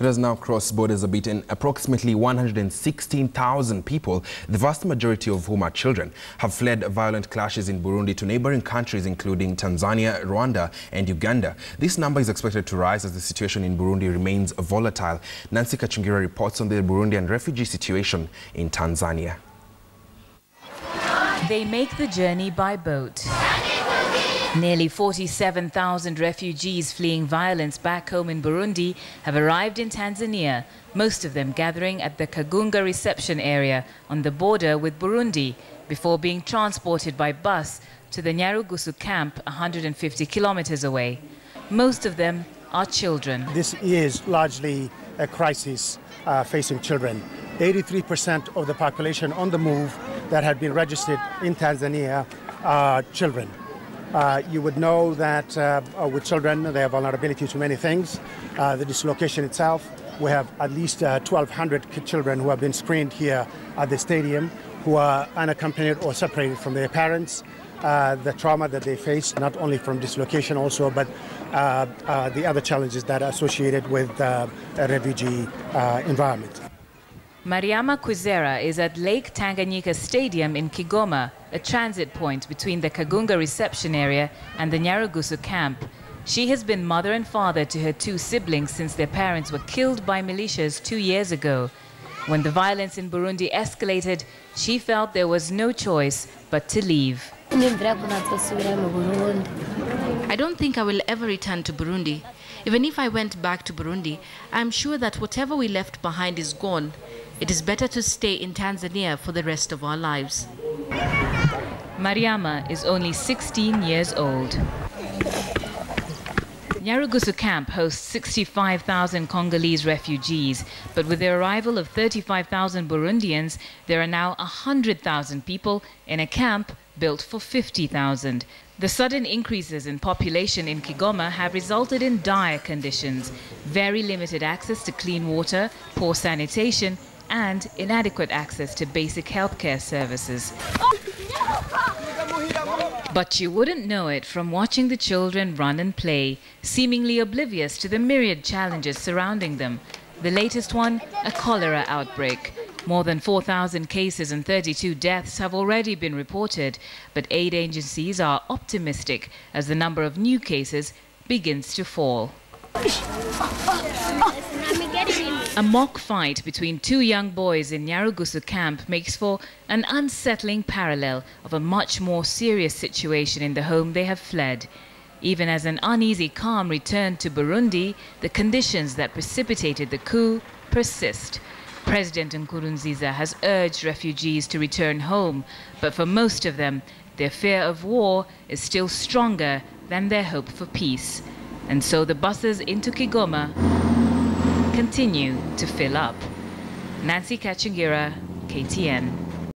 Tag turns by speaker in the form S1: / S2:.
S1: that has now crossed borders a bit, and approximately 116,000 people, the vast majority of whom are children, have fled violent clashes in Burundi to neighboring countries including Tanzania, Rwanda and Uganda. This number is expected to rise as the situation in Burundi remains volatile. Nancy Kachungira reports on the Burundian refugee situation in Tanzania.
S2: They make the journey by boat. Nearly 47,000 refugees fleeing violence back home in Burundi have arrived in Tanzania, most of them gathering at the Kagunga reception area on the border with Burundi before being transported by bus to the Nyarugusu camp 150 kilometers away. Most of them are children.
S3: This is largely a crisis facing children. 83% of the population on the move that had been registered in Tanzania are children. You would know that with children, they have vulnerability to many things. The dislocation itself, we have at least 1,200 children who have been screened here at the stadium, who are unaccompanied or separated from their parents. The trauma that they face, not only from dislocation also, but the other challenges that are associated with a refugee environment.
S2: Mariama Kwizera is at Lake Tanganyika Stadium in Kigoma, a transit point between the Kagunga reception area and the Nyarugusu camp. She has been mother and father to her two siblings since their parents were killed by militias 2 years ago. When the violence in Burundi escalated, she felt there was no choice but to leave.
S4: I don't think I will ever return to Burundi. Even if I went back to Burundi, I'm sure that whatever we left behind is gone. It is better to stay in Tanzania for the rest of our lives.
S2: Mariama is only 16 years old. Nyarugusu camp hosts 65,000 Congolese refugees, but with the arrival of 35,000 Burundians, there are now 100,000 people in a camp built for 50,000. The sudden increases in population in Kigoma have resulted in dire conditions, very limited access to clean water, poor sanitation, and inadequate access to basic healthcare services. But you wouldn't know it from watching the children run and play, seemingly oblivious to the myriad challenges surrounding them. The latest one, a cholera outbreak. More than 4,000 cases and 32 deaths have already been reported, but aid agencies are optimistic as the number of new cases begins to fall. A mock fight between two young boys in Nyarugusu camp makes for an unsettling parallel of a much more serious situation in the home they have fled. Even as an uneasy calm returned to Burundi, the conditions that precipitated the coup persist. President Nkurunziza has urged refugees to return home, but for most of them, their fear of war is still stronger than their hope for peace. And so the buses into Kigoma continue to fill up. Nancy Kachungira, KTN.